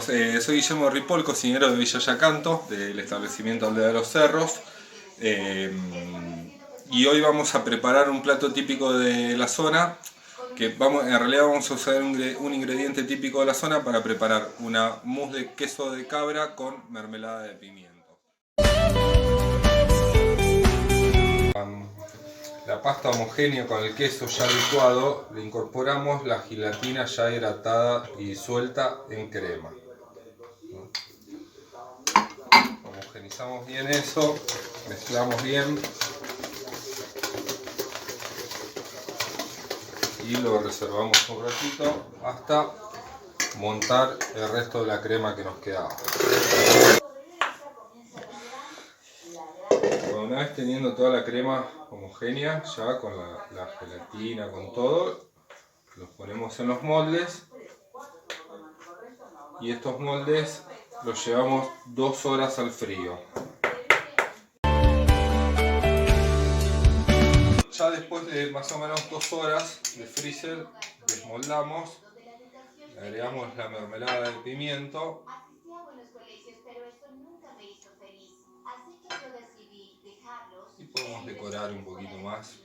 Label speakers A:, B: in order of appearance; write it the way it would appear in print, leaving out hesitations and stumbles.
A: Soy Guillermo Ripoll, cocinero de Villa Yacanto, del establecimiento Aldea de los Cerros. Y hoy vamos a preparar un plato típico de la zona, en realidad vamos a usar un ingrediente típico de la zona para preparar una mousse de queso de cabra con mermelada de pimiento. La pasta homogénea con el queso ya licuado, le incorporamos la gelatina ya hidratada y disuelta en crema. Homogenizamos bien eso, mezclamos bien y lo reservamos un ratito hasta montar el resto de la crema que nos quedaba. Una vez teniendo toda la crema homogénea, ya con la gelatina, con todo, los ponemos en los moldes y estos moldes los llevamos 2 horas al frío. Ya después de más o menos 2 horas de freezer, desmoldamos, le agregamos la mermelada de pimiento y podemos decorar un poquito más.